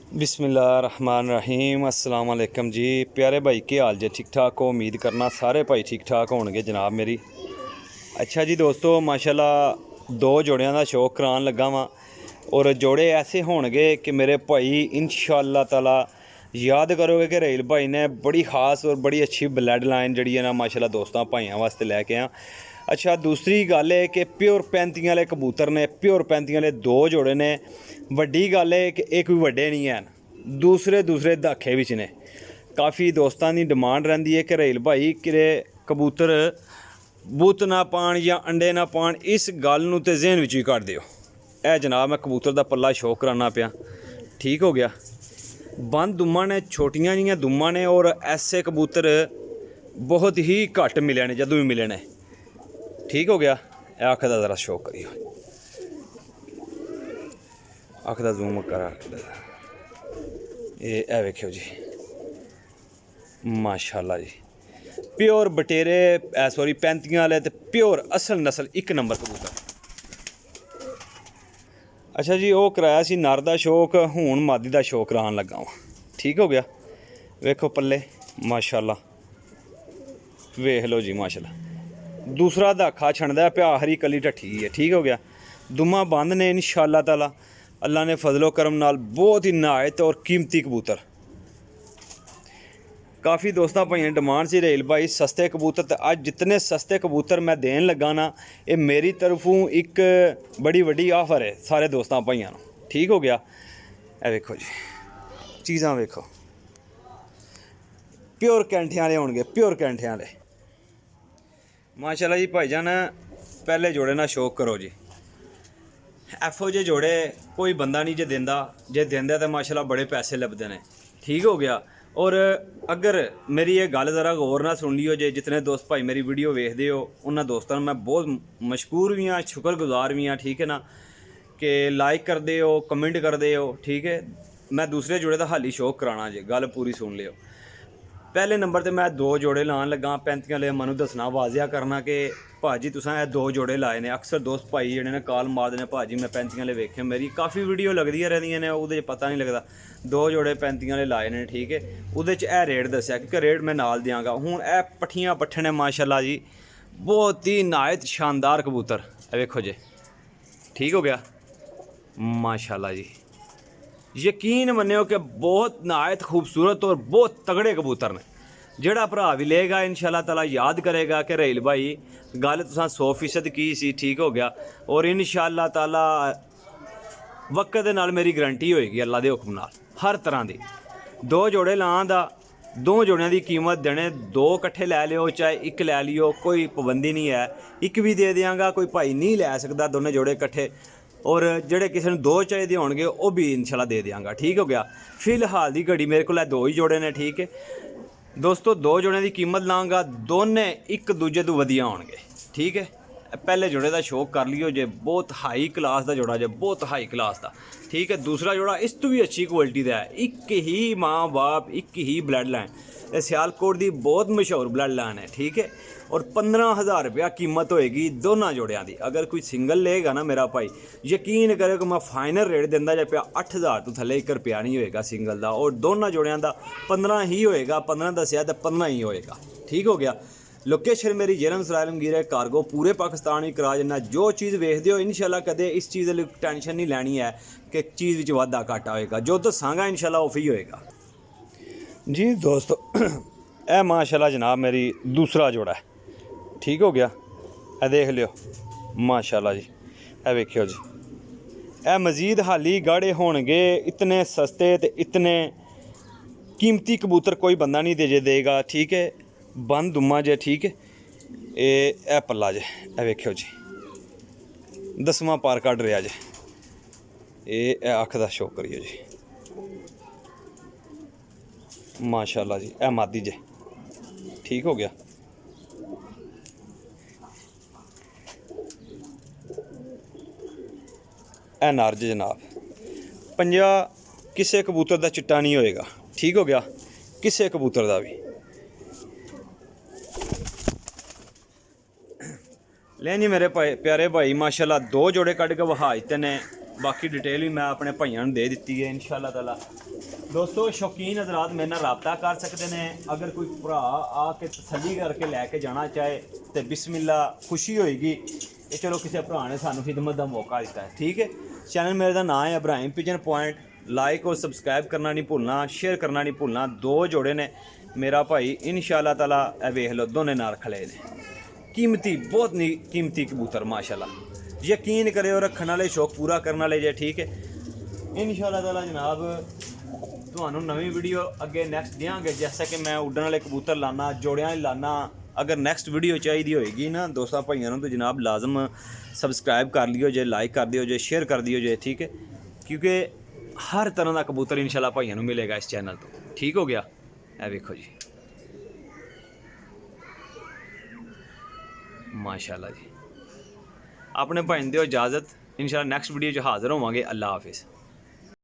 बिस्मिल्लाहिर्रहमानिर्रहीम अस्सलाम वालेकुम जी प्यारे भाई के हाल जे ठीक ठाक हो। उम्मीद करना सारे भाई ठीक ठाक होणगे जनाब मेरी। अच्छा जी दोस्तों माशाल्लाह दो जोड़ियां दा शौक करान लगा वां और जोड़े ऐसे होणगे कि मेरे भाई इंशाअल्लाह ताला याद करोगे कि रेल भाई ने बड़ी खास और बड़ी अच्छी ब्लड लाइन जिहड़ी है ना माशाल्लाह दोस्तां भाइयां वास्ते लैके आया। अच्छा दूसरी गल है कि प्योर 35 वाले कबूतर ने, प्योर 35 वाले दो जोड़े ने। वड्डी गल है कि एक भी वड्डे नहीं हैं, दूसरे दाखे विच ने। काफ़ी दोस्तां दी डिमांड रहिंदी है कि रेल भाई कि कबूतर बुत ना पाण या अंडे ना पाण, इस गल नूं ते जहन विच ही कड्ढ दिओ। ए जनाब मैं कबूतर दा पल्ला शौक कराना पिया, ठीक हो गया। बंद दुम्मा ने, छोटियां जिहियां दुम्मा ने और ऐसे कबूतर बहुत ही घट मिले ने, जदों भी मिले ने, ठीक हो गया। अख दा ज़रा शौक करियो, अख दा जूम करा। ये वेखियो जी माशाल्लाह जी, प्योर बटेरे सॉरी 35 वाले ते प्योर असल नस्ल एक नंबर कबूतर। अच्छा जी वो कराया सी नर दा शौक, हुण मादी दा शौक करान लगा वां, ठीक हो गया। वेखो पल्ले माशाल्लाह, वेख लो जी माशाल्लाह। दूसरा दाखा छंडदा पिया, आखरी कली ढट्ठी है, ठीक हो गया। दुम्मा बंद ने इंशाअल्लाह ताला, अल्लाह ने फजलो करम नाल बहुत ही नायत और कीमती कबूतर। काफ़ी दोस्तों भाइयों डिमांड सी रेल भाई सस्ते कबूतर, तो अज जितने सस्ते कबूतर मैं देन लगा ना, ये मेरी तरफों एक बड़ी वड्डी ऑफर है सारे दोस्तों भाइयों को, ठीक हो गया। ए वेखो जी चीज़ां वेखो, प्योर कैंठे वाले होणगे, प्योर कैंठे वाले माशाल्लाह जी। भाईजान पहले जोड़े ना शौक करो जी, एफो जे जोड़े कोई बंदा नहीं जे देंदा, जे देंदा तो माशाल्लाह बड़े पैसे लभदे ने, ठीक हो गया। और अगर मेरी ये गल ज़रा गौर ना सुन लियो जे, जितने दोस्त भाई मेरी वीडियो वेखदे हो उन्होंने दोस्तों मैं बहुत मशकूर भी हाँ, शुक्रगुजार भी हाँ, ठीक है ना, कि लाइक करदे हो, कमेंट करदे हो, ठीक है। मैं दूसरे जोड़े का हाली शौक कराना जे, गल पूरी सुन लियो। पहले नंबर ते मैं दो जोड़े लान लगा 35 वाले, मनु दसना वाजिया करना कि भाजी तुसां ए दो जोड़े लाए ने। अक्सर दोस्त भाई जिहड़े ने कॉल मारदे ने, भाजी मैं 35 वाले वेखे, मेरी काफ़ी वीडियो लगदियां रहदियां ने, उहदे पता नहीं लगदा। दो जोड़े 35 वाले लाए ने, ठीक है। उहदे च ए रेट दस्सिया, क्योंकि रेट मैं नाल देंगा। हुण ए पट्ठियां पट्ठे ने माशाल्लाह जी, बहुत ही नायत शानदार कबूतर, वेखो जी, ठीक हो गया माशाल्लाह जी। यकीन मन्नियो कि बहुत नायत खूबसूरत और बहुत तगड़े कबूतर ने। जेड़ा भरा भी लेगा इंशाल्लाह ताला याद करेगा कि रेल भाई गल तुसां 100% की सी, ठीक हो गया। और इंशाल्लाह ताला वक्त दे नाल मेरी गारंटी होएगी अल्लाह दे हुक्म नाल हर तरह दी। दो जोड़े लां दा, दो जोड़ियां दी कीमत देने, दो कट्ठे लै लियो चाहे एक लै लियो, कोई पाबंदी नहीं है। एक भी दे देंगा, कोई भाई नहीं लै सकदा दोनों जोड़े कट्ठे। और जेड़े किसी ने दो चाहिए होणगे वो भी इंशाल्लाह दे देंगा, ठीक हो गया। फिलहाल दी घड़ी मेरे को दो ही जोड़े ने, ठीक है दोस्तों। दो जोड़े की कीमत लाँगा, दोने एक दूजे तो वधिया होणगे, ठीक है। पहले जोड़े का शौक कर लियो जे, बहुत हाई क्लास का जोड़ा जे, बहुत हाई क्लास का, ठीक है। दूसरा जोड़ा इस तो भी अच्छी क्वालिटी का है, एक ही माँ बाप एक ही ब्लड लाइन, सियालकोट की बहुत मशहूर ब्लड लाइन है, ठीक है। और 15,000 रुपया कीमत होएगी दोनों जोड़ियां की। अगर कोई सिंगल लेगा ना मेरा भाई, यकीन करे कि मैं फाइनल रेट दिंदा जे पिया 8,000 तो थले 1 रुपया नहीं होएगा सिंगल का, और दोनों जोड़ियां का 15 ही होएगा, 15 दसिया तो 15 ही होएगा, ठीक हो गया। लोकेशन मेरी जेरम सराय लमगीर है, कार्गो पूरे पाकिस्तान ही करा जन्ना। जो चीज़ वेखदे हो इंशाल्लाह कदे इस चीज़ की टेंशन नहीं लैनी है कि चीज़ विच वाधा घाटा होएगा, जो दसांगा इंशाल्लाह वो ही होएगा जी दोस्तों। ए माशाल्लाह जनाब मेरी दूसरा जोड़ा है, ठीक हो गया। ए देख लियो माशाल्लाह जी, ए वेखियो जी। ए मजीद हाली गाढ़े होणगे, इतने सस्ते ते इतने कीमती कबूतर कोई बंदा नहीं दे देगा, ठीक है। बंद दुम्मा जे, ठीक है। ए पल्ला जे, ए वेखियो जी 10वां पार कढ़ रहा जे। ए अख दा शौक करियो जी माशाल्लाह जी। ए मादी जे, ठीक हो गया। ए नारज जनाब, पंजा किसी कबूतर का चिट्टा नहीं होएगा, ठीक हो गया, किसी कबूतर का भी। लेनी मेरे प्यारे भाई माशाल्लाह दो जोड़े कट के वहा दिते ने, ਬਾਕੀ ਡਿਟੇਲ ਵੀ ਮੈਂ ਆਪਣੇ ਭਾਈਆਂ ਨੂੰ ਦੇ ਦਿੱਤੀ ਹੈ ਇਨਸ਼ਾਅੱਲਾ ਤਾਲਾ। ਦੋਸਤੋ ਸ਼ੌਕੀਨ ਹਜ਼ਰਾਤ ਮੇਰੇ ਨਾਲ ਰਾਬਤਾ ਕਰ ਸਕਦੇ ਨੇ। ਅਗਰ ਕੋਈ ਭਰਾ ਆ ਕੇ ਤਸੱਲੀ ਕਰਕੇ ਲੈ ਕੇ ਜਾਣਾ ਚਾਹੇ ਤੇ ਬਿਸਮਿल्ला, ਖੁਸ਼ੀ ਹੋਏਗੀ। ਇਹ ਚਲੋ ਕਿਸੇ ਭਰਾ ਨੇ ਸਾਨੂੰ ਖਿਦਮਤ ਦਾ ਮੌਕਾ ਦਿੱਤਾ ਹੈ। ਠੀਕ ਹੈ, ਚੈਨਲ ਮੇਰੇ ਦਾ ਨਾਮ ਹੈ ਇਬਰਾਹੀਮ ਪਿਜਨ ਪੁਆਇੰਟ। ਲਾइक और सब्सक्राइब करना नहीं भूलना, शेयर करना नहीं भूलना। 2 जोड़े ने मेरा भाई इंशाअल्लाह ताला वेख लो दोने नाल खड़े ने। कीमती बहुत कीमती कबूतर माशाल्लाह, यकीन करे और रखने वाले शौक पूरा करने वाले जे। ठीक है, इंशाअल्लाह ताला जनाब ਤੁਹਾਨੂੰ नवी वीडियो अगे नैक्सट देंगे। जैसा कि मैं उड़न वाले कबूतर लाना, जोड़ियां लाना। अगर नैक्सट वीडियो चाहिए होएगी ना दोस्तों भाइयों तो जनाब लाजम सबसक्राइब कर लियो जे, लाइक कर दियो जे, शेयर कर दियो जे। ठीक है, क्योंकि हर तरह का कबूतर इंशाल्लाह भाइयों मिलेगा इस चैनल तो। ठीक हो गया, ए वेखो जी माशाल्लाह जी। अपने भाई दिओ इजाज़त, इंशाल्लाह नैक्सट वीडियो हाज़िर होवांगे। अल्लाह हाफिज़।